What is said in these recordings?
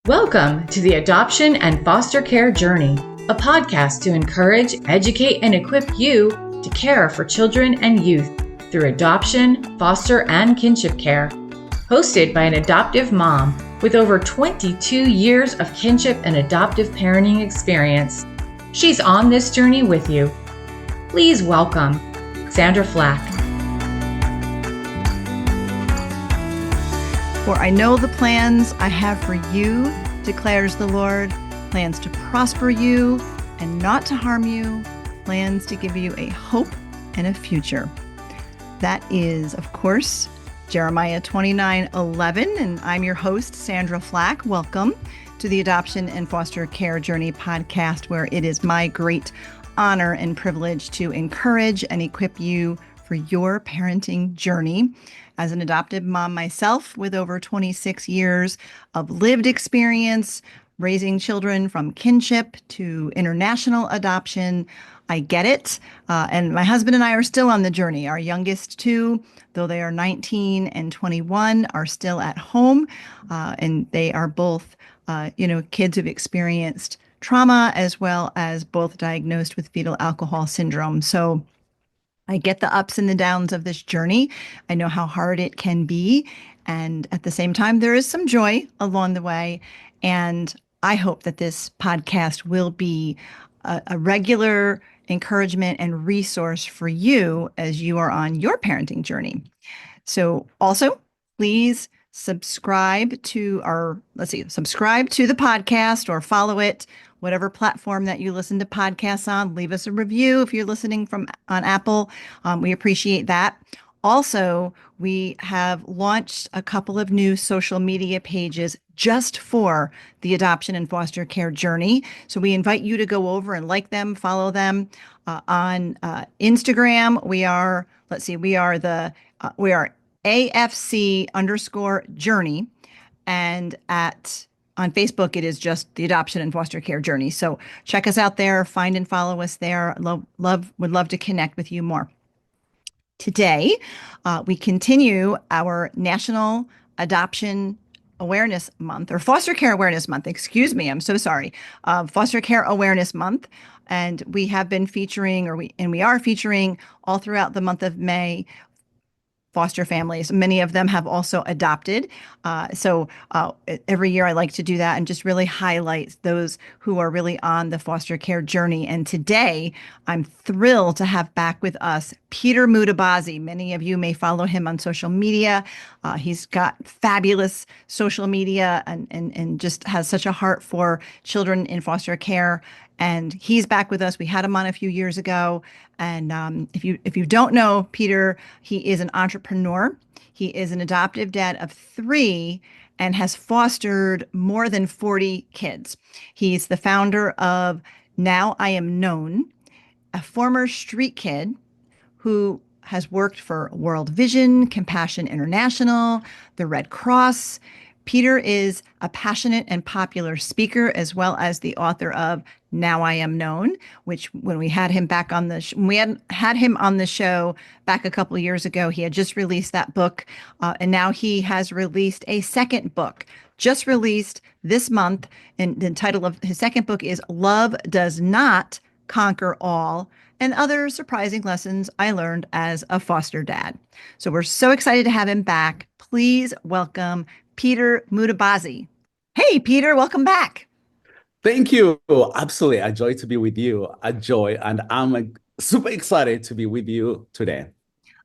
Welcome to the Adoption and Foster Care Journey, a podcast to encourage, educate, and equip you to care for children and youth through adoption, foster, and kinship care. Hosted by an adoptive mom with over 22 years of kinship and adoptive parenting experience. She's on this journey with you. Please welcome Sandra Flach. For I know the plans I have for you, declares the Lord, plans to prosper you and not to harm you, plans to give you a hope and a future. That is, of course, Jeremiah 29:11, and I'm your host, Sandra Flach. Welcome to the Adoption and Foster Care Journey podcast, where it is my great honor and privilege to encourage and equip you for your parenting journey. As an adoptive mom myself, with over 26 years of lived experience raising children from kinship to international adoption, I get it. And my husband and I are still on the journey. Our youngest two, though they are 19 and 21, are still at home. And they are both, kids who've experienced trauma as well as both diagnosed with fetal alcohol syndrome. So I get the ups and the downs of this journey. I know how hard it can be. And at the same time, there is some joy along the way. And I hope that this podcast will be a regular encouragement and resource for you as you are on your parenting journey. So also, please subscribe to subscribe to the podcast or follow it, whatever platform that you listen to podcasts on. Leave us a review if you're listening on Apple. We appreciate that. Also, we have launched a couple of new social media pages just for the adoption and foster care journey. So we invite you to go over and like them, follow them on Instagram. We are AFC_journey, and on Facebook, it is just the Adoption and Foster Care Journey. So check us out there, find and follow us there. Would love to connect with you more. Today, we continue our National Adoption Awareness Month, or Foster Care Awareness Month. Excuse me, I'm so sorry. Foster Care Awareness Month, and we have been featuring, we are featuring all throughout the month of May foster families. Many of them have also adopted. So every year I like to do that and just really highlight those who are really on the foster care journey. And today I'm thrilled to have back with us Peter Mutabazi. Many of you may follow him on social media. He's got fabulous social media and just has such a heart for children in foster care. And he's back with us. We had him on a few years ago. And if you don't know Peter, he is an entrepreneur. He is an adoptive dad of 3 and has fostered more than 40 kids. He's the founder of Now I Am Known, a former street kid who has worked for World Vision, Compassion International, the Red Cross. Peter is a passionate and popular speaker, as well as the author of Now I Am Known, which when we had him back on had him on the show back a couple of years ago, he had just released that book. And now he has released a second book, just released this month. And the title of his second book is Love Does Not Conquer All, and Other Surprising Lessons I Learned as a Foster Dad. So we're so excited to have him back. Please welcome Peter Mutabazi. Hey, Peter, welcome back. Thank you. Absolutely. A joy to be with you. A joy. And I'm super excited to be with you today.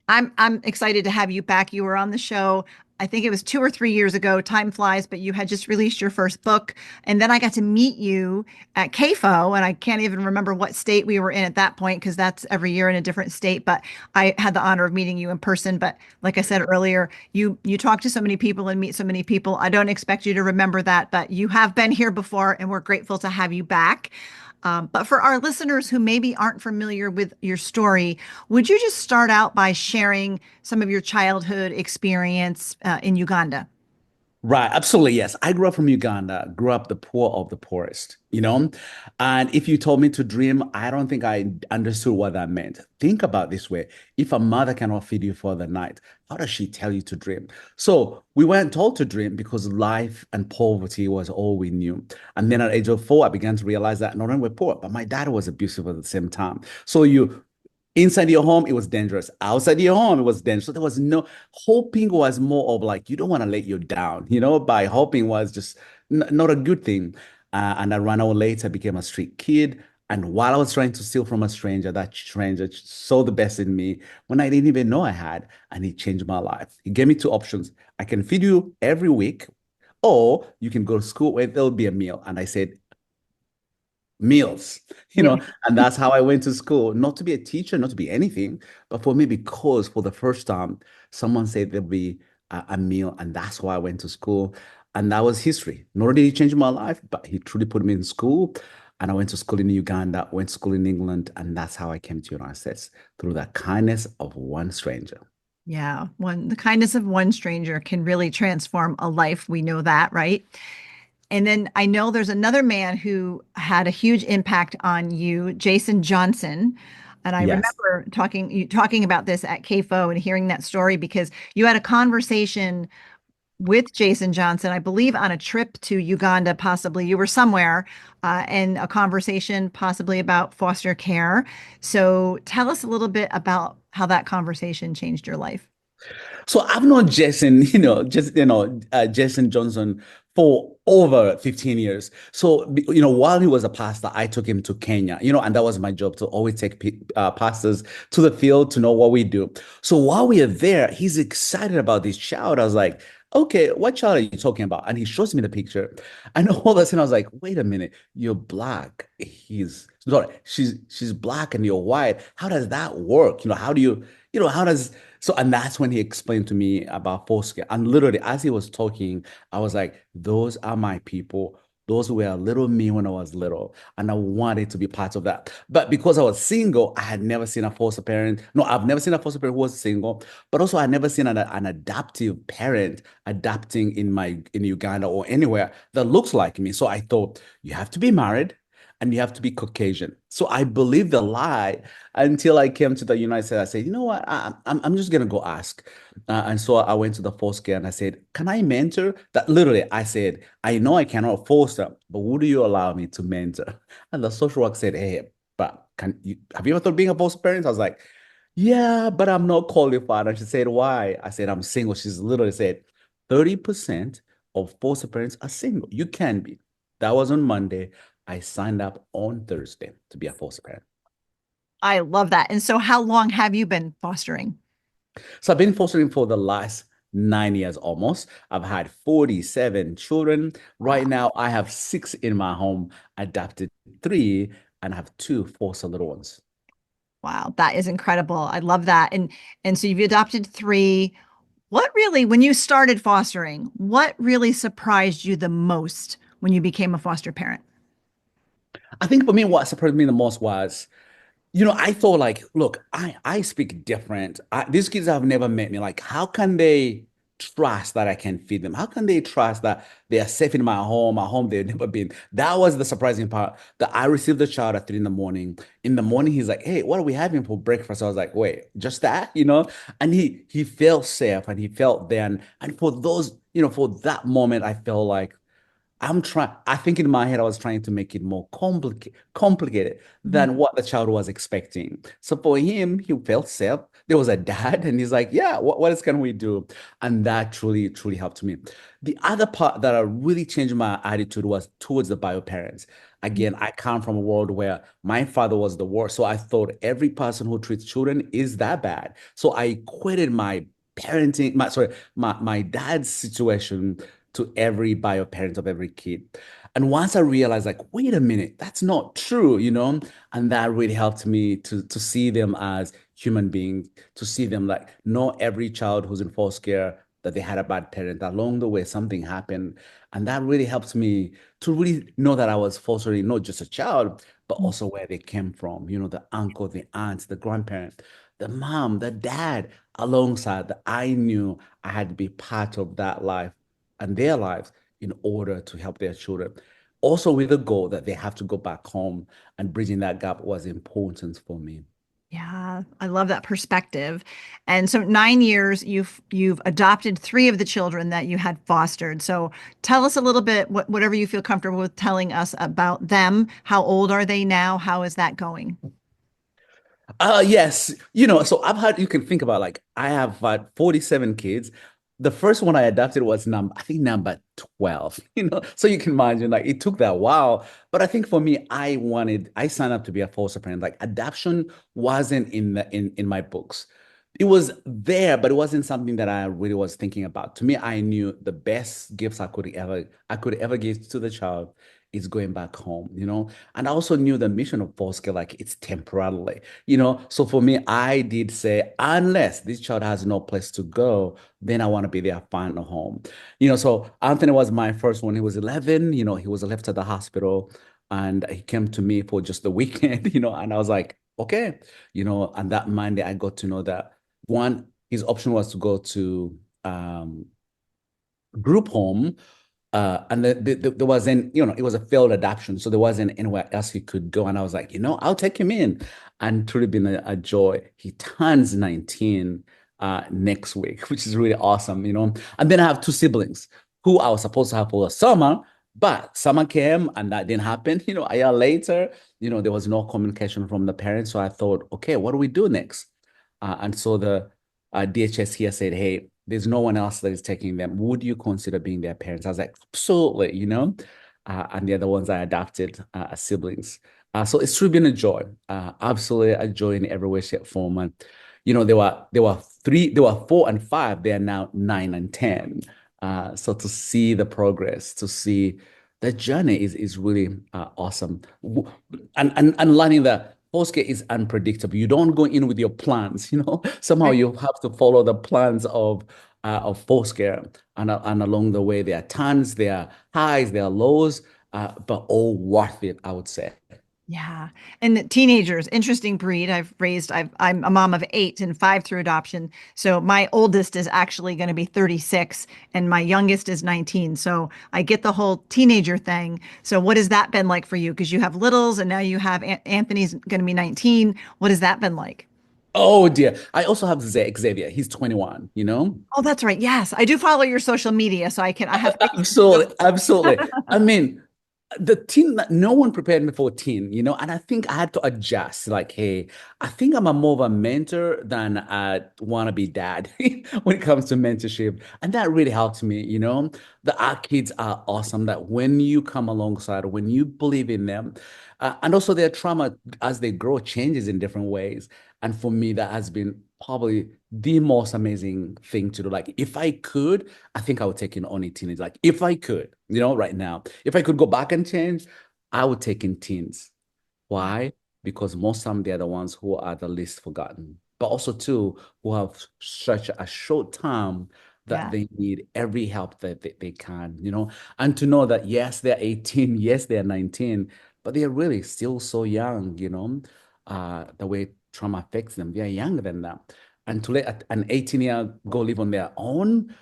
I'm excited to have you back. You were on the show, I think it was 2 or 3 years ago. Time flies, but you had just released your first book. And then I got to meet you at CAFO, and I can't even remember what state we were in at that point, because that's every year in a different state. But I had the honor of meeting you in person. But like I said earlier, you talk to so many people and meet so many people. I don't expect you to remember that, but you have been here before, and we're grateful to have you back. But for our listeners who maybe aren't familiar with your story, would you just start out by sharing some of your childhood experience in Uganda? Right, absolutely. Yes. I grew up from Uganda, grew up the poor of the poorest, you know? And if you told me to dream, I don't think I understood what that meant. Think about this way. If a mother cannot feed you for the night, how does she tell you to dream? So we weren't told to dream because life and poverty was all we knew. And then at age of 4, I began to realize that not only we're poor, but my dad was abusive at the same time. So you inside your home, it was dangerous. Outside your home, it was dangerous. So there was no hoping was more of like you don't want to let you down, by hoping was just not a good thing. And I ran out later, became a street kid. And while I was trying to steal from a stranger, that stranger saw the best in me when I didn't even know I had, and he changed my life. He gave me two options. I can feed you every week, or you can go to school where there'll be a meal. And I said, meals, Yeah. and that's how I went to school, not to be a teacher, not to be anything, but for me, because for the first time, someone said there'll be a meal, and that's why I went to school. And that was history. Not only did he change my life, but he truly put me in school. And I went to school in Uganda, went to school in England, and that's how I came to the United States through the kindness of one stranger. Yeah, the kindness of one stranger can really transform a life. We know that, right? And then I know there's another man who had a huge impact on you, Jason Johnson. And I Yes. remember talking about this at KFO and hearing that story because you had a conversation with Jason Johnson, I believe on a trip to Uganda, possibly. You were somewhere, and a conversation possibly about foster care. So tell us a little bit about how that conversation changed your life. So I've known Jason, Jason Johnson for over 15 years. So, while he was a pastor, I took him to Kenya, and that was my job to always take pastors to the field to know what we do. So while we are there, he's excited about this child. I was like, okay, what child are you talking about? And he shows me the picture. And all of a sudden I was like, wait a minute, you're black. Sorry, she's black and you're white. How does that work? How do how does so, and that's when he explained to me about foster. And literally, as he was talking, I was like, those are my people. Those were little me when I was little. And I wanted to be part of that. But because I was single, I had never seen a foster parent. No, I've never seen a foster parent who was single, but also I never seen an adoptive parent adopting in Uganda or anywhere that looks like me. So I thought, you have to be married and you have to be Caucasian. So I believed the lie until I came to the United States. I said, you know what? I'm just gonna go ask. And so I went to the foster and I said, can I mentor? That literally, I said, I know I cannot foster, but would you allow me to mentor? And the social worker said, hey, but have you ever thought of being a foster parent? I was like, yeah, but I'm not qualified. And she said, why? I said, I'm single. She's literally said, 30% of foster parents are single. You can be. That was on Monday. I signed up on Thursday to be a foster parent. I love that. And so, how long have you been fostering? So I've been fostering for the last 9 years almost. I've had 47 children. Wow. Right now, I have six in my home, adopted three, and I have two foster little ones. Wow, that is incredible. I love that. And so you've adopted three. What really, when you started fostering, what really surprised you the most when you became a foster parent? I think for me, what surprised me the most was I thought like, look, I speak different. These kids have never met me. Like, how can they trust that I can feed them? How can they trust that they are safe in my home, a home they've never been? That was the surprising part. That I received the child at 3 in the morning. In the morning, he's like, "Hey, what are we having for breakfast?" I was like, "Wait, just that?" And he felt safe and he felt then. And for those, for that moment, I felt like I think in my head, I was trying to make it more complicated Mhm. than what the child was expecting. So for him, he felt safe. There was a dad, and he's like, yeah, what else can we do? And that truly, truly helped me. The other part that really changed my attitude was towards the bio parents. Again, I come from a world where my father was the worst. So I thought every person who treats children is that bad. So I equated my parenting, my dad's situation to every bio parent of every kid. And once I realized, like, wait a minute, that's not true. And that really helped me to see them as human beings, to see them like not every child who's in foster care that they had a bad parent. Along the way, something happened. And that really helped me to really know that I was fostering not just a child, but also where they came from, the uncle, the aunt, the grandparent, the mom, the dad, alongside that I knew I had to be part of that life and their lives in order to help their children. Also with the goal that they have to go back home, and bridging that gap was important for me. Yeah, I love that perspective. And so 9 years, you've adopted three of the children that you had fostered. So tell us a little bit, whatever you feel comfortable with telling us about them. How old are they now? How is that going? Yes, so you can think about, like, I have had 47 kids. The first one I adopted was I think number 12, so you can imagine, like, it took that while. But I think for me, I signed up to be a foster parent. Like, adoption wasn't in my books. It was there, but it wasn't something that I really was thinking about. To me, I knew the best gifts I could ever give to the child is going back home, and I also knew the mission of foster, like, it's temporarily, so for me, I did say, unless this child has no place to go, then I want to be their final home. So Anthony was my first one. He was 11. He was left at the hospital, and he came to me for just the weekend, and I was like, okay. And that Monday I got to know that, one, his option was to go to group home, and there wasn't, it was a failed adoption, so there wasn't anywhere else he could go. And I was like, I'll take him in, and truly been a joy. He turns 19 next week, which is really awesome. And then I have two siblings who I was supposed to have for the summer, but summer came and that didn't happen. A year later, there was no communication from the parents. So I thought, okay, what do we do next? And so the DHS here said, hey, there's no one else that is taking them. Would you consider being their parents? I was like, absolutely, and the other ones I adopted as siblings. So it's truly been a joy, absolutely a joy in every way, shape, form. And there were 4 and 5. They are now 9 and 10. So to see the progress, to see the journey is really awesome. And learning that Postgre is unpredictable. You don't go in with your plans, Somehow Right. you have to follow the plans of Postgre, and along the way there are turns, there are highs, there are lows, but all worth it, I would say. Yeah. And the teenagers, interesting breed. I'm a mom of eight and five through adoption. So my oldest is actually going to be 36 and my youngest is 19. So I get the whole teenager thing. So what has that been like for you? Because you have littles and now you have Anthony's going to be 19. What has that been like? Oh dear. I also have Xavier. He's 21. Oh, that's right. Yes. I do follow your social media. So I have faith in you. Absolutely, absolutely. I mean, the teen, no one prepared me for a teen, and I think I had to adjust. Like, hey, I think I'm a more of a mentor than a wannabe dad when it comes to mentorship, and that really helped me. Our kids are awesome. That when you come alongside, when you believe in them, and also their trauma as they grow changes in different ways. And for me, that has been probably the most amazing thing to do. Like, if I could, I think I would take in only teenage. Like, if I could, right now, if I could go back and change, I would take in teens. Yeah. Why? Because most of them, they're the ones who are the least forgotten, but also too, who have such a short time that Yeah. they need every help that they can, and to know that, yes, they're 18, yes, they're 19, but they're really still so young, the way trauma affects them, they're younger than that. And to let an 18-year go live on their own,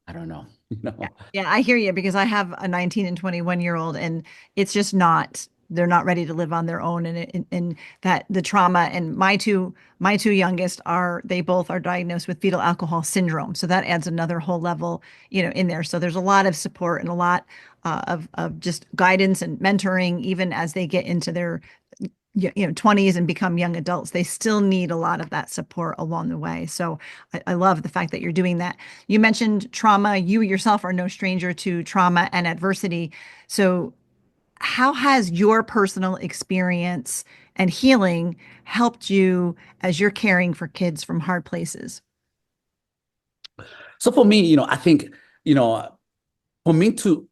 I don't know, Yeah. Yeah, I hear you because I have a 19 and 21-year-old and it's just not they're not ready to live on their own and that the trauma and my two youngest are they both are diagnosed with fetal alcohol syndrome. So that adds another whole level, in there. So there's a lot of support and a lot of just guidance and mentoring even as they get into their 20s and become young adults. They still need a lot of that support along the way. So I love the fact that you're doing that. You mentioned trauma. You yourself are no stranger to trauma and adversity. So how has your personal experience and healing helped you as you're caring for kids from hard places? So for me, I think, you know, for me to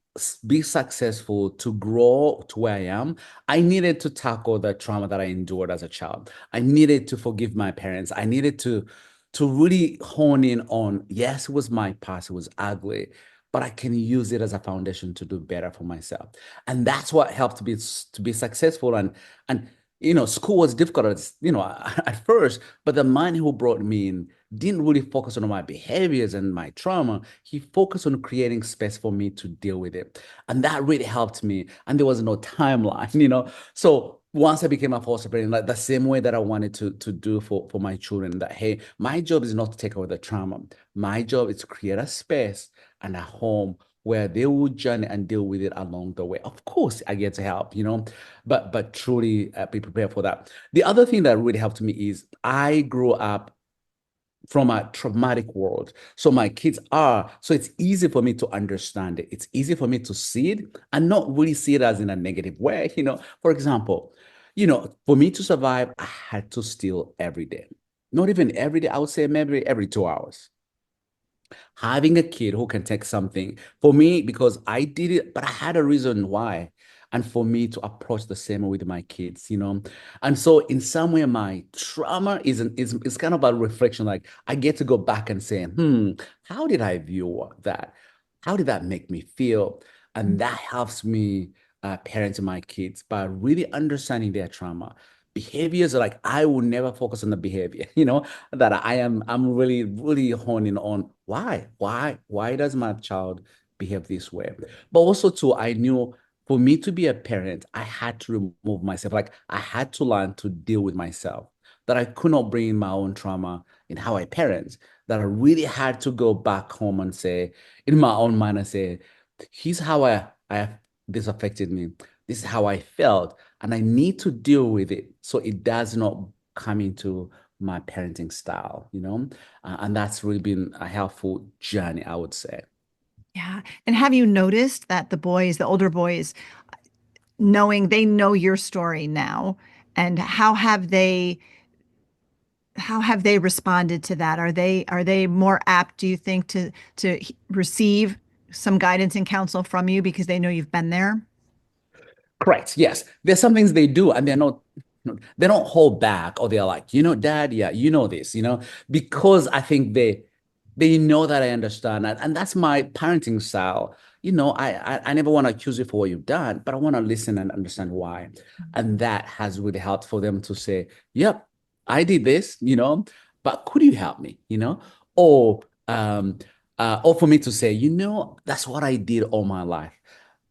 be successful, to grow to where I am, I needed to tackle the trauma that I endured as a child. I needed to forgive my parents. I needed to really hone in on, yes, it was my past, it was ugly, but I can use it as a foundation to do better for myself. And that's what helped me to be successful. And school was difficult at first, but the man who brought me in didn't really focus on my behaviors and my trauma. He focused on creating space for me to deal with it. And that really helped me. And there was no timeline, So once I became a foster parent, like the same way that I wanted to do for my children, that, hey, my job is not to take away the trauma. My job is to create a space and a home where they will journey and deal with it along the way. Of course, I get to help, but truly be prepared for that. The other thing that really helped me is I grew up from a traumatic world. So it's easy for me to understand it. It's easy for me to see it and not really see it as in a negative way. For example, for me to survive, I had to steal every day. Not even every day, I would say maybe every 2 hours. Having a kid who can take something for me, because I did it, but I had a reason why. And for me to approach the same way with my kids. And so in some way, my trauma is kind of a reflection. Like I get to go back and say, how did I view that? How did that make me feel? And that helps me parent my kids by really understanding their trauma. Behaviors are like, I will never focus on the behavior, that I'm really, really honing on why does my child behave this way? But also too, I knew for me to be a parent, I had to remove myself. Like I had to learn to deal with myself, that I could not bring in my own trauma in how I parent, that I really had to go back home and say, in my own mind, and say, here's how this affected me. This is how I felt. And I need to deal with it so it does not come into my parenting style, and that's really been a helpful journey, I would say. Yeah. And have you noticed that the older boys, knowing they know your story now, and how have they responded to that? Are they more apt, do you think, to receive some guidance and counsel from you because they know you've been there? Correct. Yes. There's some things they do and they don't hold back, or they're like, Dad, yeah, this, because I think they know that I understand that. And that's my parenting style. I never want to accuse you for what you've done, but I want to listen and understand why. And that has really helped for them to say, yep, I did this, but could you help me, Or or for me to say, that's what I did all my life.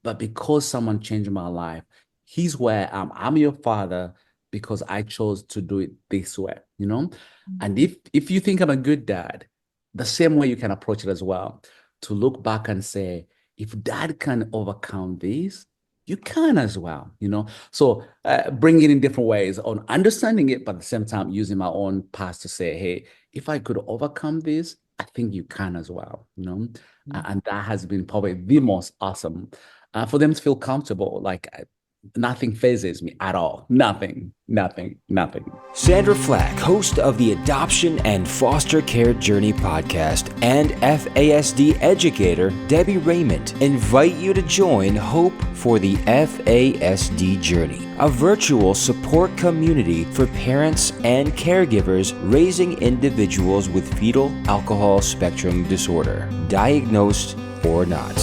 But because someone changed my life, here's where I am. I'm your father because I chose to do it this way, And if you think I'm a good dad, the same way you can approach it as well, to look back and say, if dad can overcome this, you can as well, So bring it in different ways on understanding it, but at the same time using my own past to say, hey, if I could overcome this, I think you can as well, And that has been probably the most awesome for them to feel comfortable. Like nothing phases me at all. Nothing. Sandra Flach, host of the Adoption and Foster Care Journey podcast, and FASD educator Debbie Raymond invite you to join Hope for the FASD Journey, a virtual support community for parents and caregivers raising individuals with fetal alcohol spectrum disorder, diagnosed or not.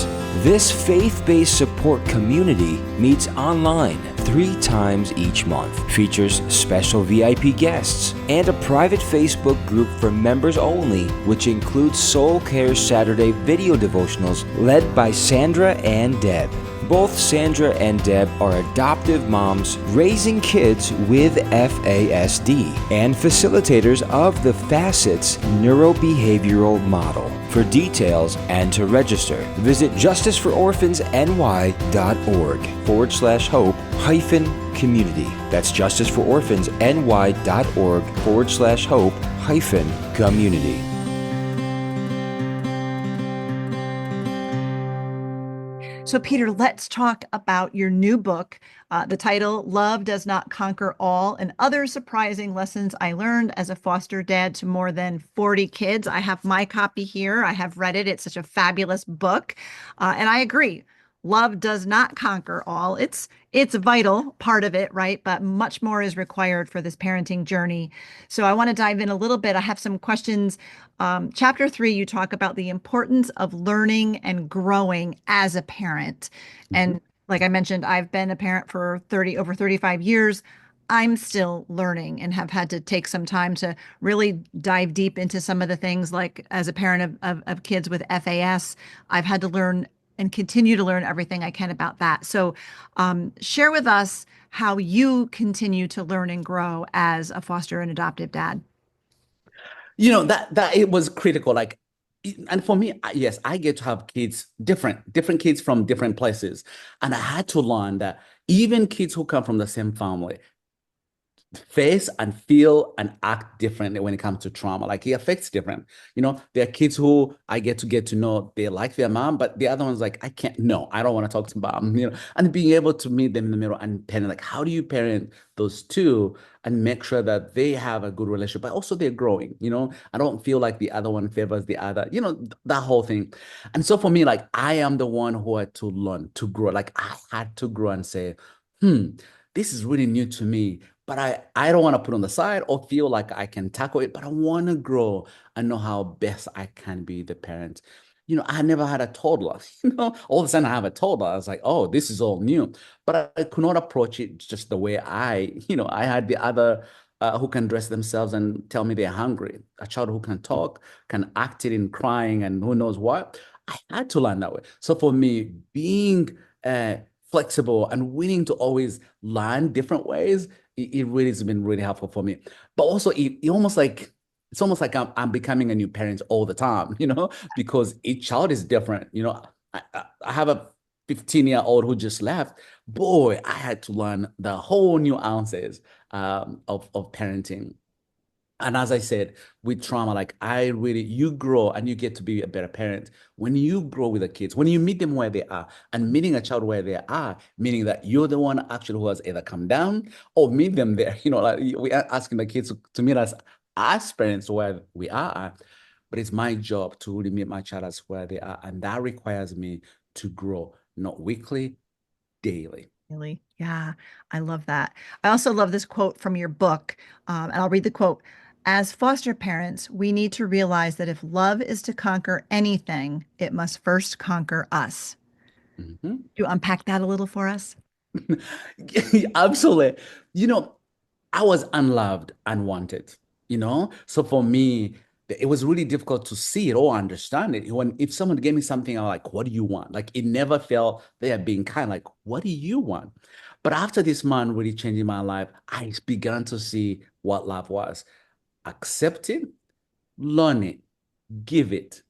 This faith-based support community meets online 3 times each month, features special VIP guests, and a private Facebook group for members only, which includes Soul Care Saturday video devotionals led by Sandra and Deb. Both Sandra and Deb are adoptive moms raising kids with FASD and facilitators of the Facets neurobehavioral model. For details and to register, visit justicefororphans.ny.org/hope-community. That's justicefororphans.ny.org/hope-community. So, Peter, let's talk about your new book. The title, Love Does Not Conquer All, and Other Surprising Lessons I Learned as a Foster Dad to More Than 40 Kids. I have my copy here. I have read it. It's such a fabulous book. And I agree. Love does not conquer all. It's a vital part of it, right? But much more is required for this parenting journey. So I want to dive in a little bit. I have some questions. Chapter 3, you talk about the importance of learning and growing as a parent. And like I mentioned, I've been a parent for over 35 years. I'm still learning and have had to take some time to really dive deep into some of the things, like as a parent of kids with FAS, I've had to learn and continue to learn everything I can about that. So share with us how you continue to learn and grow as a foster and adoptive dad. That it was critical. Like, and for me, yes, I get to have kids, different kids from different places. And I had to learn that even kids who come from the same family face and feel and act differently when it comes to trauma. Like, it affects different. There are kids who I get to know, they like their mom, but the other one's like, I can't, no, I don't want to talk to mom, and being able to meet them in the middle and parent, like, how do you parent those two and make sure that they have a good relationship, but also they're growing, I don't feel like the other one favors the other, that whole thing. And so for me, like, I am the one who had to learn to grow. Like, I had to grow and say, this is really new to me, but I don't want to put on the side or feel like I can tackle it, but I want to grow and know how best I can be the parent. I never had a toddler, all of a sudden I have a toddler. I was like, oh, this is all new, but I could not approach it just the way I had the other who can dress themselves and tell me they're hungry, a child who can talk, can act it in crying and who knows what. I had to learn that way. So for me, being flexible and willing to always learn different ways, it really has been really helpful for me. But also, it's almost like I'm becoming a new parent all the time, because each child is different. I have a 15-year-old who just left. Boy, I had to learn the whole new ounces of parenting. And as I said, with trauma, like, you grow and you get to be a better parent when you grow with the kids, when you meet them where they are, and meeting a child where they are, meaning that you're the one actually who has either come down or meet them there. Like, we are asking the kids to meet us as parents where we are, but it's my job to really meet my child as where they are. And that requires me to grow, not weekly, daily. Really? Yeah, I love that. I also love this quote from your book, and I'll read the quote. As foster parents, we need to realize that if love is to conquer anything, it must first conquer us. Mm-hmm. Do you unpack that a little for us? Absolutely. I was unloved, unwanted, So for me, it was really difficult to see it or understand it. If someone gave me something, I'm like, what do you want? Like, it never felt they are being kind. Like, what do you want? But after this man really changing my life, I began to see what love was. Accept it, learn it, give it,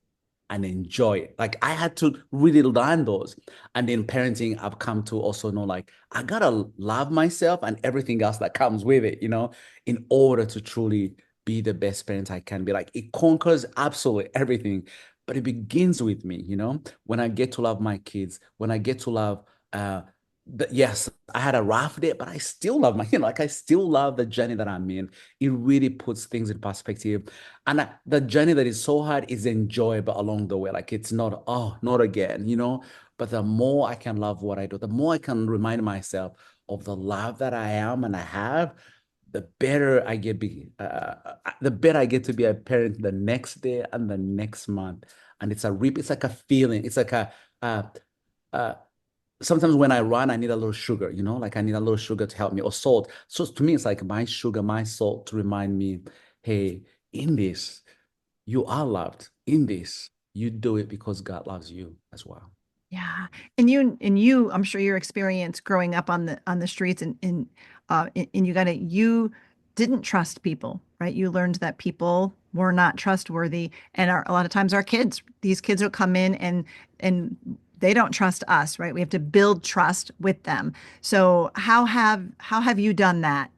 and enjoy it. Like, I had to really learn those. And in parenting, I've come to also know, like, I gotta love myself and everything else that comes with it, in order to truly be the best parent I can be. Like, it conquers absolutely everything, but it begins with me, when I get to love my kids, when I get to love yes, I had a rough day, but I still love like, I still love the journey that I'm in. It really puts things in perspective. And the journey that is so hard is enjoyable along the way. Like, it's not, oh, not again, but the more I can love what I do, the more I can remind myself of the love that I am and I have, the better I get the better I get to be a parent the next day and the next month. And it's like a feeling. It's like uh, uh, sometimes when I run, I need a little sugar, like, I need a little sugar to help me, or salt. So to me, it's like my sugar, my salt to remind me, hey, in this, you are loved. In this, you do it because God loves you as well. Yeah. And you, I'm sure your experience growing up on the streets in Uganda, you didn't trust people, right? You learned that people were not trustworthy. And a lot of times these kids will come in and they don't trust us, right? We have to build trust with them. So how have you done that?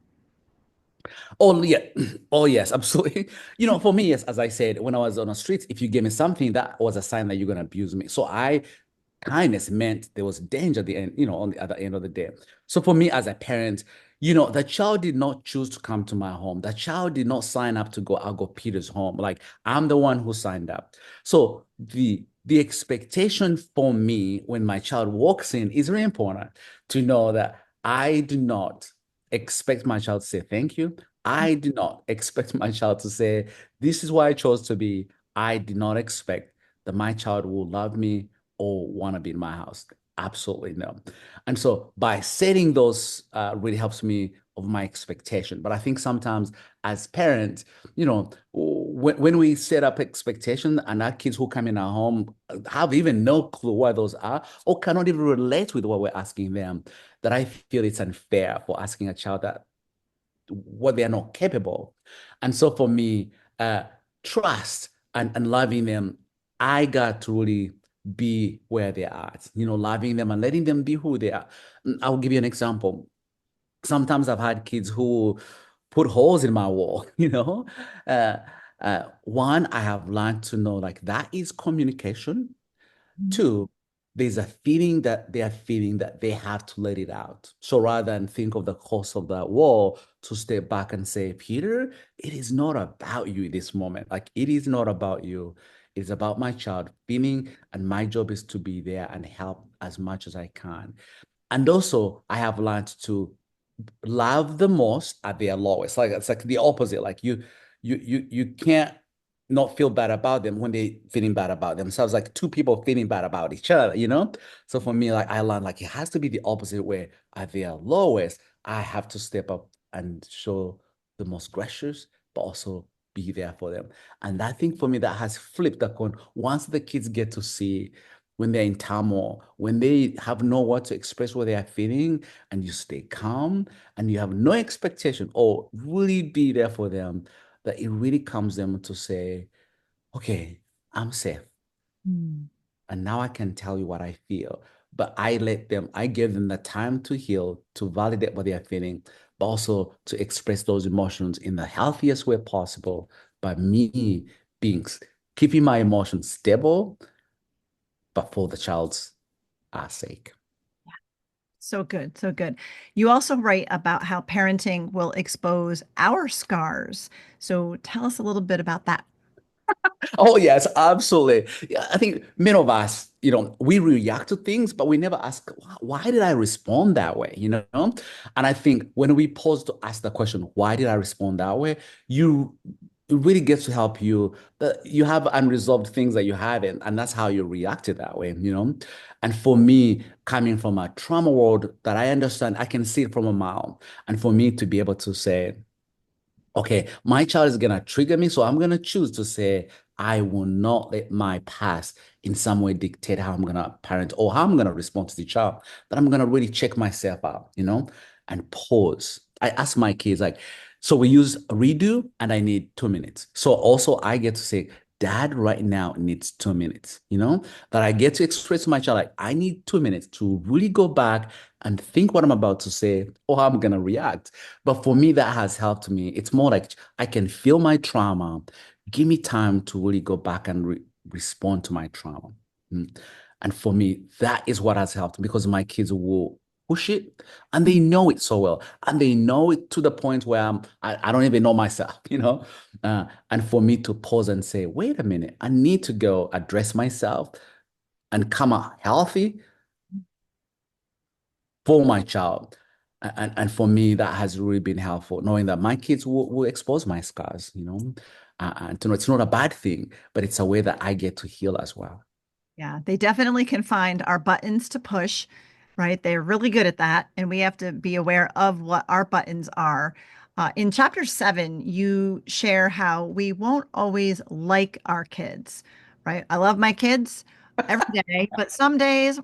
Oh, yeah. Oh, yes, absolutely. For me, yes, as I said, when I was on the streets, if you gave me something, that was a sign that you're going to abuse me. So kindness meant there was danger at the end, on the other end of the day. So for me as a parent, the child did not choose to come to my home. The child did not sign up to go, I'll go Peter's home. Like, I'm the one who signed up. So the expectation for me when my child walks in is really important to know that I do not expect my child to say thank you. I do not expect my child to say, this is why I chose to be. I did not expect that my child will love me or want to be in my house. Absolutely no. And so by setting those really helps me of my expectation. But I think sometimes as parents, when we set up expectations and our kids who come in our home have even no clue what those are or cannot even relate with what we're asking them, that I feel it's unfair for asking a child that what they are not capable. And so for me, trust and loving them, I got to really be where they are, loving them and letting them be who they are. I'll give you an example. Sometimes I've had kids who put holes in my wall, Uh, one, I have learned to know like that is communication. Two, there's a feeling that they are feeling that they have to let it out. So rather than think of the cost of that wall, to step back and say, Peter, it is not about you in this moment. Like it is not about you. It's about my child feeling, and my job is to be there and help as much as I can. And also, I have learned to love the most at their lowest. Like it's like the opposite. Like you can't not feel bad about them when they feeling bad about themselves. Like two people feeling bad about each other. So for me, like I learned like it has to be the opposite way. At their lowest, I have to step up and show the most gracious, but also be there for them. And I think for me that has flipped the coin. Once the kids get to see when they're in turmoil, when they have no word to express what they are feeling, and you stay calm and you have no expectation or really be there for them, that it really comes them to say, okay, I'm safe. And now I can tell you what I feel. But I give them the time to heal, to validate what they are feeling, but also to express those emotions in the healthiest way possible by me keeping my emotions stable, but for the child's sake. So good. So good. You also write about how parenting will expose our scars. So tell us a little bit about that. Oh, yes, absolutely. Yeah, I think many of us, we react to things, but we never ask, why did I respond that way? And I think when we pause to ask the question, why did I respond that way? It really gets to help you. You have unresolved things that you haven't, and that's how you reacted that way. And for me, coming from a trauma world that I understand, I can see it from a mile. And for me to be able to say, okay, my child is going to trigger me, so I'm going to choose to say, I will not let my past in some way dictate how I'm going to parent or how I'm going to respond to the child. That I'm going to really check myself out, and pause. I ask my kids, like, so we use redo and I need 2 minutes. So also I get to say, Dad right now needs 2 minutes, that I get to express to my child, like, I need 2 minutes to really go back and think what I'm about to say or how I'm going to react. But for me, that has helped me. It's more like I can feel my trauma. Give me time to really go back and respond to my trauma. And for me, that is what has helped because my kids will push it and they know it so well. And they know it to the point where I don't even know myself. And for me to pause and say, wait a minute, I need to go address myself and come out healthy for my child. And for me, that has really been helpful, knowing that my kids will expose my scars. And to know it's not a bad thing, but it's a way that I get to heal as well. Yeah, they definitely can find our buttons to push, right? They're really good at that. And we have to be aware of what our buttons are. In chapter 7, you share how we won't always like our kids, right? I love my kids every day, but some days,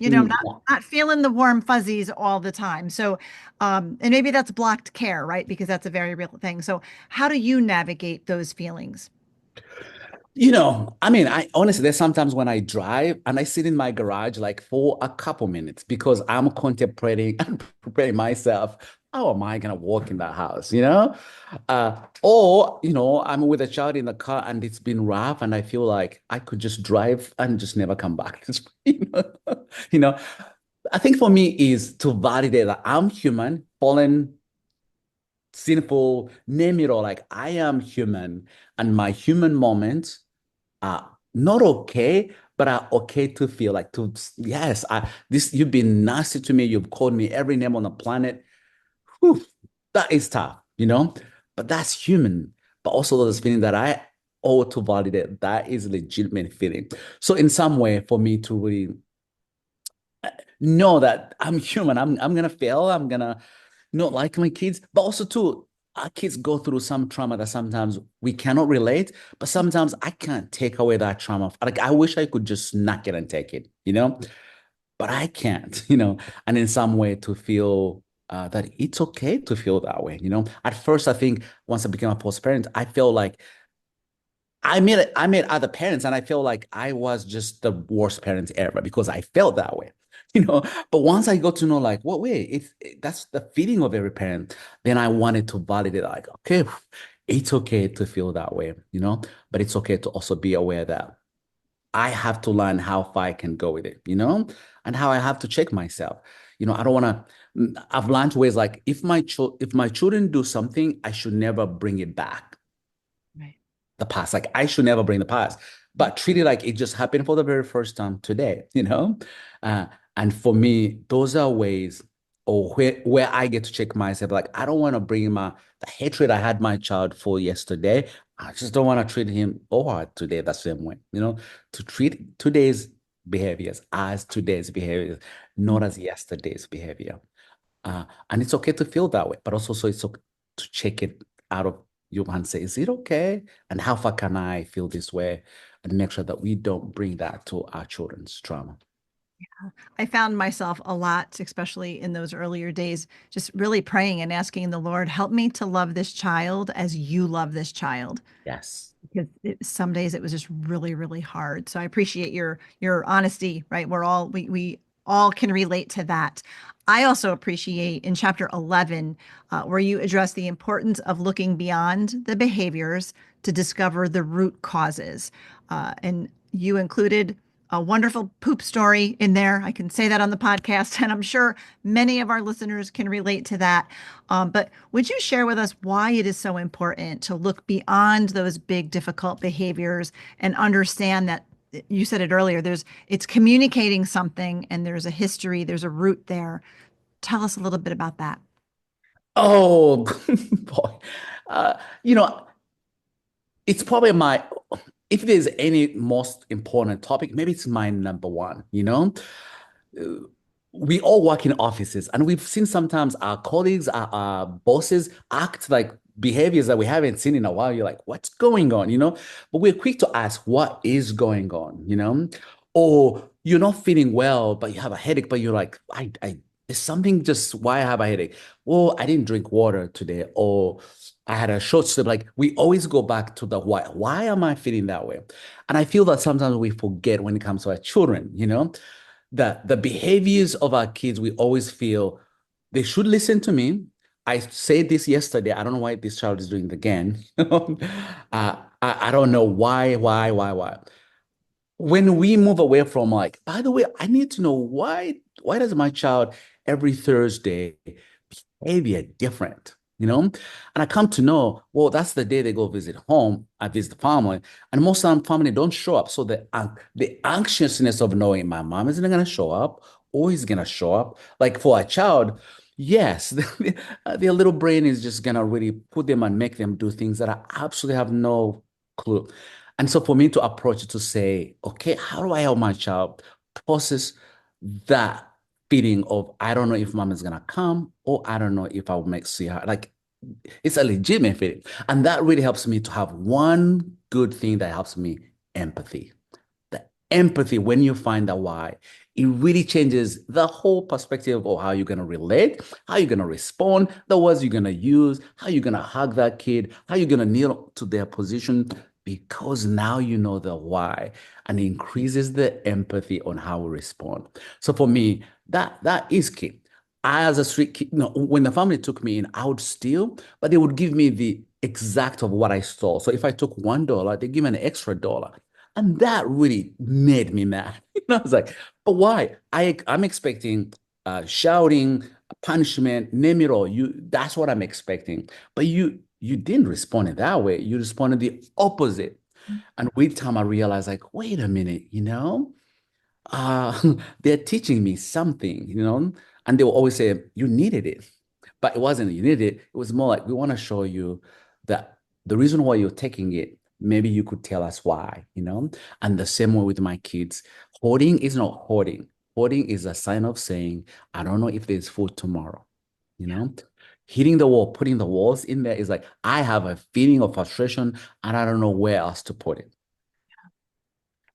Mm, not feeling the warm fuzzies all the time. So, and maybe that's blocked care, right? Because that's a very real thing. So, how do you navigate those feelings? I mean, I honestly, there's sometimes when I drive and I sit in my garage like for a couple minutes because I'm contemplating and preparing myself. How am I gonna walk in that house? Or I'm with a child in the car and it's been rough and I feel like I could just drive and just never come back. You know, I think for me is to validate that I'm human, fallen, sinful, name it all. Like I am human and my human moments are not okay, but are okay to feel like yes, you've been nasty to me, you've called me every name on the planet. Whew, that is tough. But that's human. But also there's feeling that I owe to validate. That is a legitimate feeling. So in some way, for me to really know that I'm human, I'm gonna fail, I'm gonna not like my kids, but also too, our kids go through some trauma that sometimes we cannot relate, but sometimes I can't take away that trauma. Like I wish I could just snack it and take it, but I can't, and in some way to feel that it's okay to feel that way, At first, I think once I became a post parent, I felt like I met other parents and I feel like I was just the worst parent ever because I felt that way, you know. But once I got to know, like, what way, that's the feeling of every parent, then I wanted to validate, like, okay, it's okay to feel that way, but it's okay to also be aware that I have to learn how far I can go with it, and how I have to check myself. I don't want to. I've learned ways like if my children do something, I should never bring it back Right. the past. Like I should never bring the past, but treat it like it just happened for the very first time today, Uh, and for me, those are ways or where I get to check myself. Like I don't want to bring the hatred I had my child for yesterday. I just don't want to treat him or her today the same way, to treat today's behaviors as today's behaviors, not as yesterday's behavior. And it's okay to feel that way, but also so it's okay to check it out of you and say, is it okay? And how far can I feel this way? And make sure that we don't bring that to our children's trauma. I found myself a lot, especially in those earlier days, just really praying and asking the Lord, help me to love this child as you love this child. Yes. Because some days it was just really, really hard. So I appreciate your honesty, right? We all can relate to that. I also appreciate in chapter 11, where you address the importance of looking beyond the behaviors to discover the root causes. And you included a wonderful poop story in there. I can say that on the podcast, and I'm sure many of our listeners can relate to that. But would you share with us why it is so important to look beyond those big, difficult behaviors and understand that you said it earlier, it's communicating something and there's a history, there's a root there. Tell us a little bit about that. Oh, boy. Uh, you know, it's probably if there's any most important topic, maybe it's my number one, we all work in offices and we've seen sometimes our colleagues, our bosses act like behaviors that we haven't seen in a while. You're like, what's going on? But we're quick to ask what is going on, or you're not feeling well, but you have a headache, but you're like, there's something just why I have a headache. Well, I didn't drink water today, or I had a short sleep. Like we always go back to the why. Why am I feeling that way? And I feel that sometimes we forget when it comes to our children, that the behaviors of our kids, we always feel they should listen to me. I said this yesterday. I don't know why this child is doing it again. I don't know why. When we move away from like, by the way, I need to know why does my child every Thursday behavior different? And I come to know, well, that's the day they go visit home. I visit the family, and most of the family don't show up. So the anxiousness of knowing my mom isn't going to show up, or is going to show up. Like for a child, yes, their little brain is just going to really put them and make them do things that I absolutely have no clue. And so for me to approach it to say, okay, how do I help my child process that feeling of I don't know if mom is gonna come, or I don't know if I'll see her. Like it's a legitimate feeling. And that really helps me to have one good thing that helps me: empathy. The empathy, when you find out why, it really changes the whole perspective of how you're gonna relate, how you're gonna respond, the words you're gonna use, how you're gonna hug that kid, how you're gonna kneel to their position, because now you know the why, and it increases the empathy on how we respond. So for me, that is key. I, as a street kid, when the family took me in, I would steal, but they would give me the exact of what I stole. So if I took $1, they give me an extra dollar. And that really made me mad. I was like, but why? I'm expecting shouting, punishment, name it all. That's what I'm expecting. But you didn't respond in that way. You responded the opposite. And with time, I realized, like, wait a minute, uh, they're teaching me something, and they will always say, you needed it. But it wasn't you needed it. It was more like, we want to show you that the reason why you're taking it, maybe you could tell us why, And the same way with my kids, hoarding is not hoarding. Hoarding is a sign of saying, I don't know if there's food tomorrow. you know, hitting the wall, putting the walls in there is like, I have a feeling of frustration and I don't know where else to put it.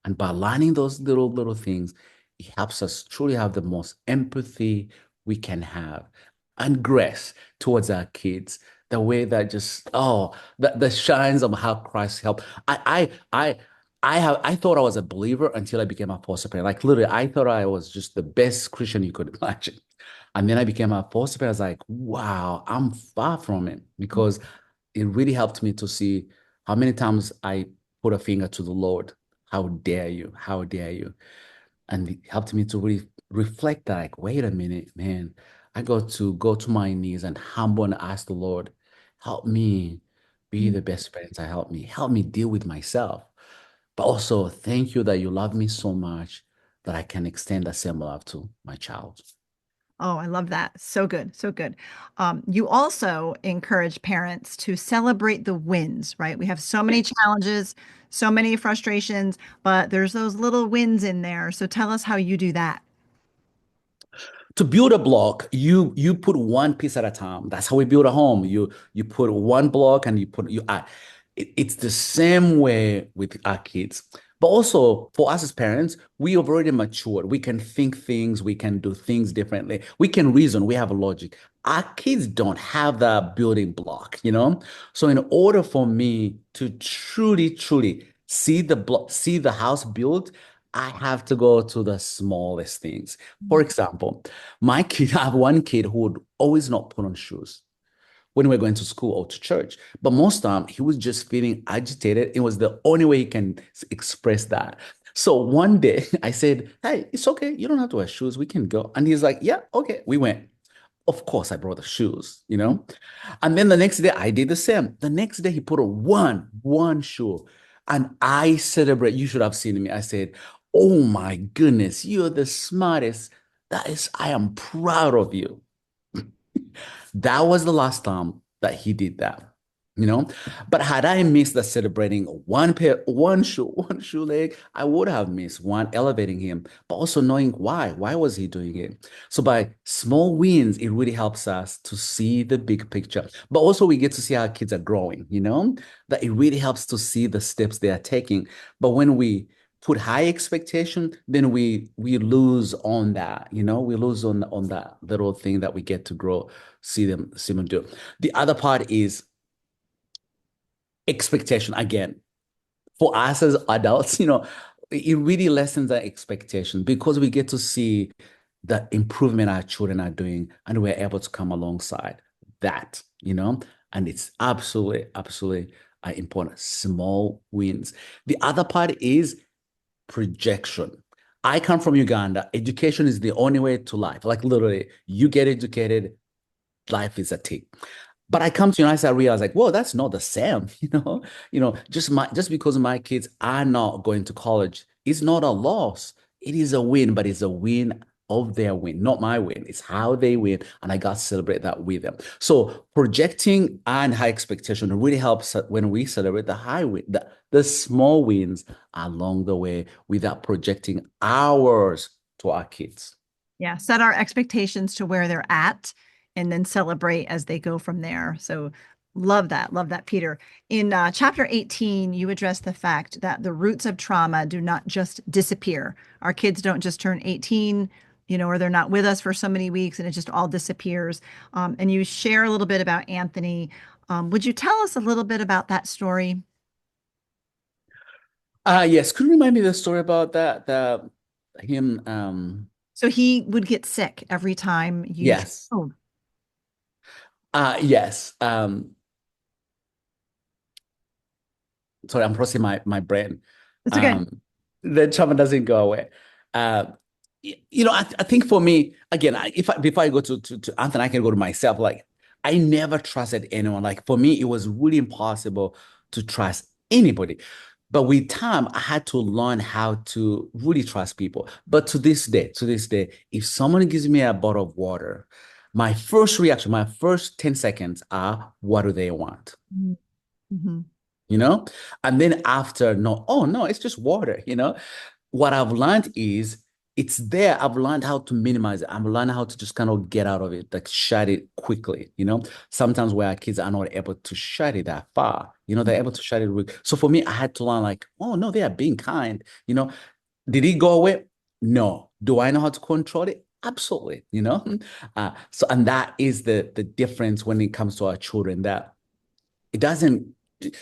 And by learning those little things, it helps us truly have the most empathy we can have and grace towards our kids. The way that just the shines of how Christ helped. I thought I was a believer until I became a foster parent. Like literally, I thought I was just the best Christian you could imagine. And then I became a foster parent. I was like, wow, I'm far from it because it really helped me to see how many times I put a finger to the Lord. How dare you? How dare you? And it helped me to really reflect like, wait a minute, man. I got to go to my knees and humble and ask the Lord, help me be the best parent. Help me deal with myself. But also thank you that you love me so much that I can extend the same love to my child. Oh, I love that. So good. So good. You also encourage parents to celebrate the wins, right? We have so many challenges, so many frustrations, but there's those little wins in there. So tell us how you do that. To build a block, you put one piece at a time. That's how we build a home. You put one block and it's the same way with our kids. But also for us as parents, we have already matured. We can think things, we can do things differently. We can reason, we have a logic. Our kids don't have that building block, you know? So in order for me to truly see the block, see the house built, I have to go to the smallest things. For example, my kid, I have one kid who would always not put on shoes when we're going to school or to church. But most time he was just feeling agitated. It was the only way he can express that. So one day I said, hey, it's okay. You don't have to wear shoes. We can go. And he's like, yeah, okay. We went. Of course, I brought the shoes, you know? And then the next day I did the same. The next day he put on one shoe. And I celebrate. You should have seen me. I said, oh my goodness, you're the smartest. I am proud of you. That was the last time that he did that, you know. But had I missed the celebrating one shoe leg, I would have missed one elevating him, but also knowing why. Why was he doing it? So by small wins, it really helps us to see the big picture. But also we get to see how kids are growing, you know, that it really helps to see the steps they are taking. But when we put high expectation, then we lose on that, you know, we lose on that little thing that we get to grow, see them do. The other part is expectation again. For us as adults, you know, it really lessens our expectation because we get to see the improvement our children are doing and we're able to come alongside that, you know, and it's absolutely important. Small wins. The other part is projection. I come from Uganda. Education is the only way to life. Like literally, you get educated, life is a tick. But I come to United States, I realize like, whoa, that's not the same. Just because my kids are not going to college is not a loss. It is a win, but it's a win of their win, not my win. It's how they win, and I got to celebrate that with them. So projecting and high expectation really helps when we celebrate the high win, the small wins along the way without projecting ours to our kids. Yeah, set our expectations to where they're at and then celebrate as they go from there. So love that, Peter. In chapter 18, you address the fact that the roots of trauma do not just disappear. Our kids don't just turn 18, you know, or they're not with us for so many weeks and it just all disappears. And you share a little bit about Anthony. Would you tell us a little bit about that story? Yes. Could you remind me the story about that, him? So he would get sick every time you. Yes. Oh. Yes. Sorry, I'm processing my brain. It's okay. The trauma doesn't go away. You know, I think for me, again, before I go to Anthony, I can go to myself. Like, I never trusted anyone. Like, for me, it was really impossible to trust anybody. But with time, I had to learn how to really trust people. But to this day, if someone gives me a bottle of water, my first reaction, my first 10 seconds are, what do they want? Mm-hmm. You know? And then after, no, oh no, it's just water, you know? What I've learned is it's there. I've learned how to minimize it. I've learned how to just kind of get out of it, like shut it quickly, Sometimes where our kids are not able to shut it that far, they're able to shut it. So for me, I had to learn like, oh no, they are being kind. Did it go away? No. Do I know how to control it? Absolutely. And that is the difference when it comes to our children, that it doesn't,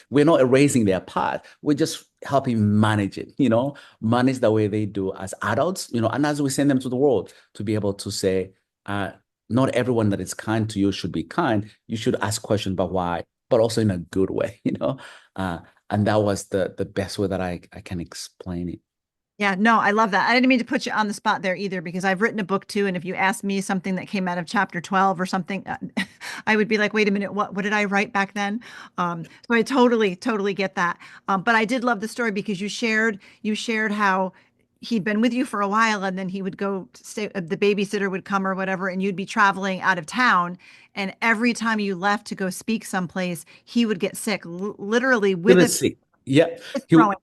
we're not erasing their path. We're just helping manage it, manage the way they do as adults, and as we send them to the world, to be able to say, not everyone that is kind to you should be kind. You should ask questions about why, but also in a good way. And that was the best way that I can explain it. Yeah, no, I love that. I didn't mean to put you on the spot there either, because I've written a book too. And if you asked me something that came out of chapter 12 or something, I would be like, wait a minute, what did I write back then? So I totally get that. But I did love the story because you shared how he'd been with you for a while, and then he would go stay, the babysitter would come or whatever, and you'd be traveling out of town. And every time you left to go speak someplace, he would get sick, literally with Let's see. Yeah. He, throwing.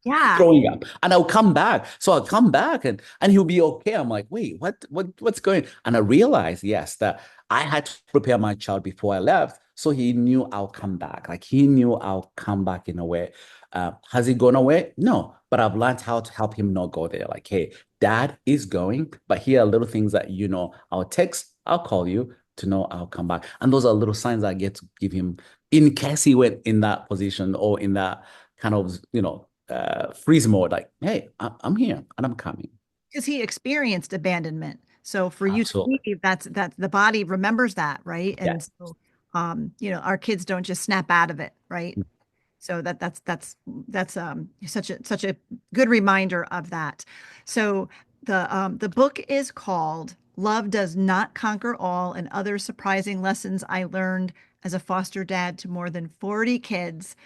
Yeah. throwing up, and I'll come back. So I'll come back, and he'll be okay. I'm like, wait, what's going? And I realized, yes, that I had to prepare my child before I left, so he knew I'll come back. Like he knew I'll come back in a way. Has he gone away? No, but I've learned how to help him not go there. Like, hey, dad is going, but here are little things that I'll text, I'll call you to know I'll come back, and those are little signs I get to give him in case he went in that position or in that kind of freeze mode, like, hey, I'm here and I'm coming. Because he experienced abandonment. So for you to Absolutely. leave, that's the body remembers that, right? And Yes. so our kids don't just snap out of it, right? So that's such a good reminder of that. So the book is called Love Does Not Conquer All and Other Surprising Lessons I Learned as a Foster Dad to More Than 40 Kids.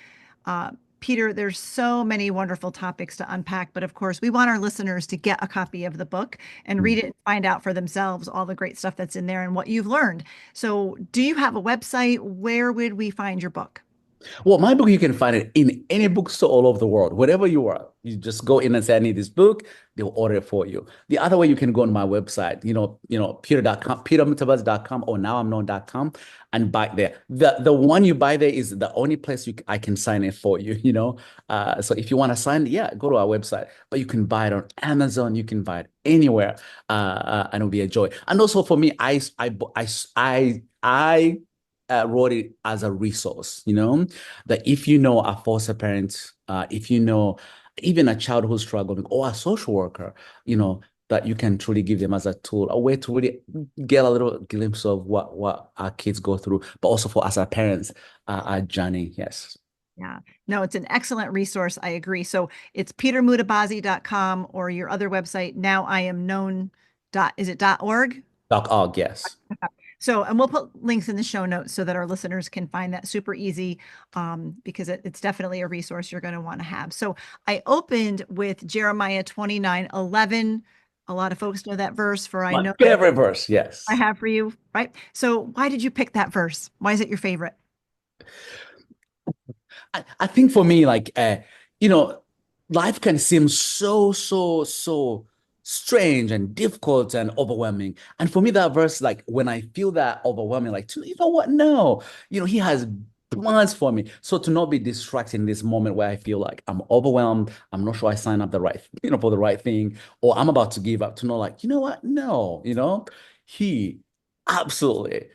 Uh, Peter, there's so many wonderful topics to unpack, but of course, we want our listeners to get a copy of the book and read it and find out for themselves all the great stuff that's in there and what you've learned. So, do you have a website? Where would we find your book? Well, my book, you can find it in any bookstore all over the world, wherever you are. You just go in and say, I need this book. They'll order it for you. The other way, you can go on my website, peter.com, petermutabazi.com, or nowimknown.com, and buy there. The one you buy there is the only place I can sign it for you. So if you want to sign, yeah, go to our website. But you can buy it on Amazon. You can buy it anywhere, and it'll be a joy. And also for me, I wrote it as a resource, that if a foster parent, if even a child who's struggling, or a social worker, that you can truly give them as a tool, a way to really get a little glimpse of what our kids go through, but also for us, our parents, our journey. Yes. Yeah, no, it's an excellent resource. I agree. So it's petermutabazi.com or your other website, now I am known. Is it .org? .org, yes. So, and we'll put links in the show notes so that our listeners can find that super easy, because it's definitely a resource you're going to want to have. So I opened with Jeremiah 29:11. A lot of folks know that verse, for I My know favorite verse, yes. I have for you, right? So why did you pick that verse? Why is it your favorite? I think for me, like, life can seem so strange and difficult and overwhelming. And for me, that verse, like, when I feel that overwhelming, like, you know what? No, he has plans for me. So to not be distracted in this moment where I feel like I'm overwhelmed, I'm not sure I signed up for the right thing, or I'm about to give up, to know, like, you know what? No, he absolutely,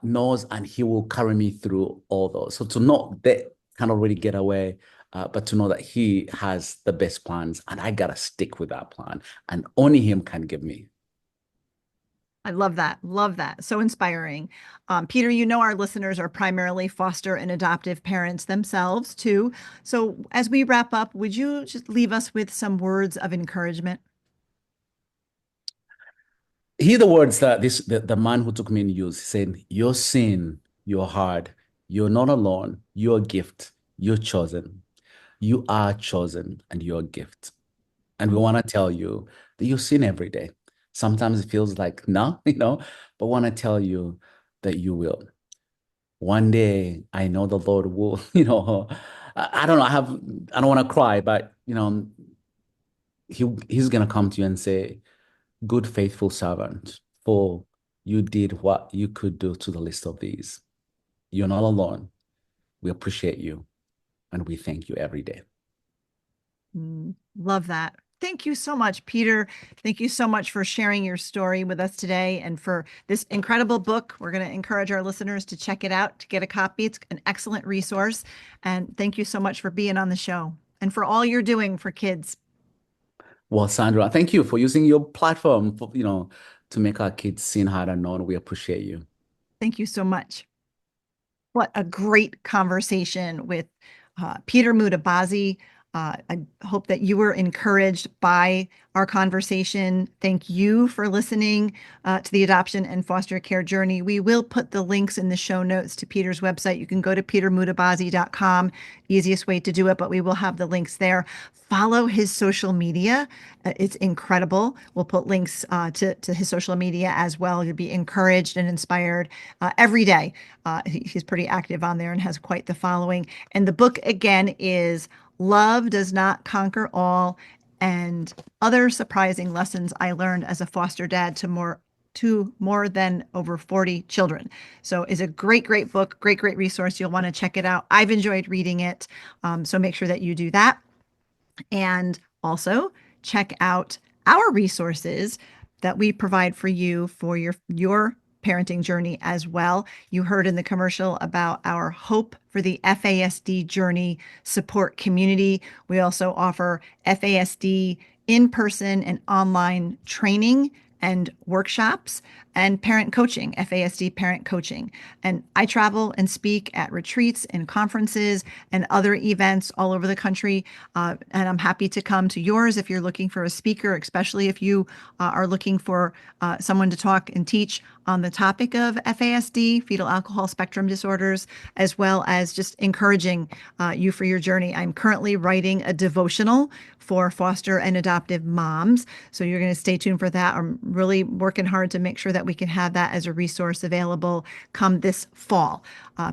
knows, and he will carry me through all those. So to not that kind of really get away, but to know that he has the best plans, and I gotta stick with that plan, and only him can give me. I love that. Love that. So inspiring. Peter, our listeners are primarily foster and adoptive parents themselves too. So as we wrap up, would you just leave us with some words of encouragement? Hear the words that the man who took me in used, saying, "Your sin, your hard, you're not alone. You're a gift. You're chosen. You are chosen, and you're a gift." And we want to tell you that you sin every day. Sometimes it feels like no, but want to tell you that you will. One day, I know the Lord will, I don't know, I don't want to cry, but, he's going to come to you and say, good, faithful servant, for you did what you could do to the least of these. You're not alone. We appreciate you and we thank you every day. Love that. Thank you so much, Peter. Thank you so much for sharing your story with us today and for this incredible book. We're going to encourage our listeners to check it out, to get a copy. It's an excellent resource. And thank you so much for being on the show and for all you're doing for kids. Well, Sandra, thank you for using your platform for, to make our kids seen, heard, and known. We appreciate you. Thank you so much. What a great conversation with Peter Mutabazi. I hope that you were encouraged by our conversation. Thank you for listening to the Adoption and Foster Care Journey. We will put the links in the show notes to Peter's website. You can go to petermutabazi.com, easiest way to do it, but we will have the links there. Follow his social media. It's incredible. We'll put links to his social media as well. You'll be encouraged and inspired every day. He's pretty active on there and has quite the following. And the book, again, is Love Does Not Conquer All, and Other Surprising Lessons I Learned as a Foster Dad to more than over 40 children. So it's a great, great book, great, great resource. You'll want to check it out. I've enjoyed reading it. So make sure that you do that. And also check out our resources that we provide for you for your parenting journey as well. You heard in the commercial about our Hope for the FASD Journey support community. We also offer FASD in-person and online training and workshops and parent coaching, FASD parent coaching. And I travel and speak at retreats and conferences and other events all over the country. And I'm happy to come to yours if you're looking for a speaker, especially if you are looking for someone to talk and teach on the topic of FASD, fetal alcohol spectrum disorders, as well as just encouraging you for your journey. I'm currently writing a devotional for foster and adoptive moms. So you're going to stay tuned for that. I'm really working hard to make sure that we can have that as a resource available come this fall.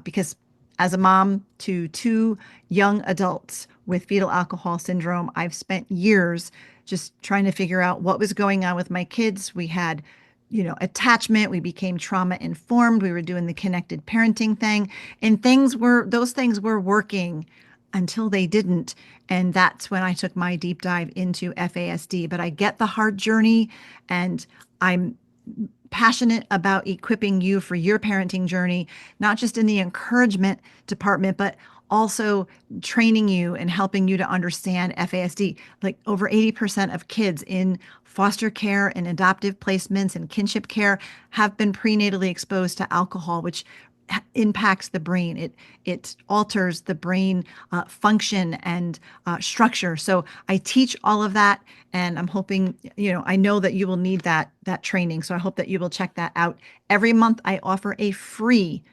Because as a mom to two young adults with fetal alcohol syndrome, I've spent years just trying to figure out what was going on with my kids. We had attachment. We became trauma informed. We were doing the connected parenting thing, and those things were working until they didn't. And that's when I took my deep dive into FASD. But I get the hard journey, and I'm passionate about equipping you for your parenting journey, not just in the encouragement department, but also training you and helping you to understand FASD. Like over 80% of kids in foster care and adoptive placements and kinship care have been prenatally exposed to alcohol, which impacts the brain. It alters the brain function and structure. So I teach all of that, and I'm hoping, I know that you will need that training. So I hope that you will check that out. Every month I offer a free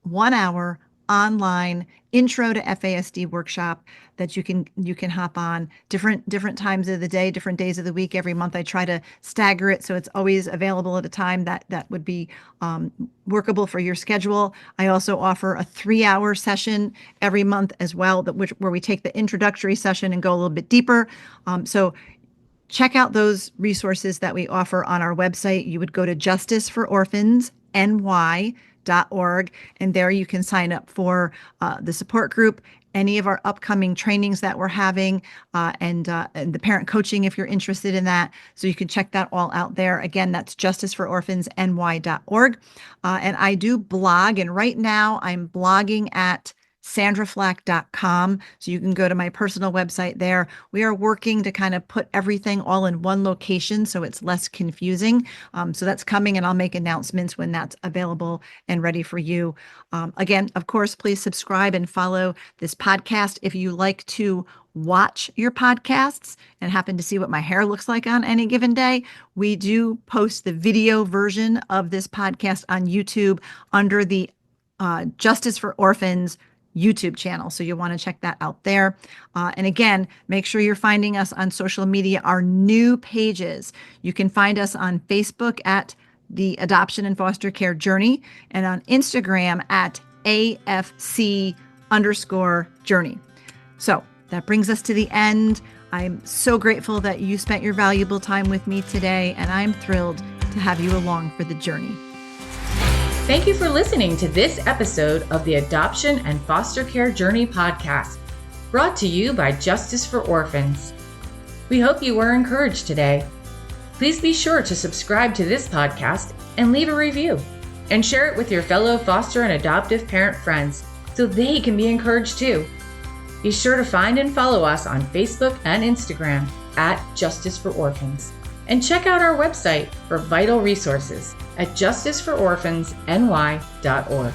1-hour online intro to FASD workshop that you can hop on different times of the day, different days of the week. Every month I try to stagger it so it's always available at a time that would be workable for your schedule. I also offer a 3-hour session every month as well, where we take the introductory session and go a little bit deeper. So check out those resources that we offer on our website. You would go to justicefororphansny.org, and there you can sign up for the support group, any of our upcoming trainings that we're having, and the parent coaching if you're interested in that. So you can check that all out there. Again, that's justicefororphansny.org. And I do blog, and right now I'm blogging at sandraflach.com. So you can go to my personal website there. We are working to kind of put everything all in one location so it's less confusing. So that's coming, and I'll make announcements when that's available and ready for you. Again, of course, please subscribe and follow this podcast. If you like to watch your podcasts and happen to see what my hair looks like on any given day, we do post the video version of this podcast on YouTube under the Justice for Orphans YouTube channel. So you'll want to check that out there. And again, make sure you're finding us on social media, our new pages. You can find us on Facebook at the Adoption and Foster Care Journey, and on Instagram at AFC_journey. So that brings us to the end I'm so grateful that you spent your valuable time with me today, and I'm thrilled to have you along for the journey. Thank you for listening to this episode of the Adoption and Foster Care Journey podcast, brought to you by Justice for Orphans. We hope you were encouraged today. Please be sure to subscribe to this podcast and leave a review, and share it with your fellow foster and adoptive parent friends so they can be encouraged too. Be sure to find and follow us on Facebook and Instagram at Justice for Orphans, and check out our website for vital resources at justicefororphansny.org.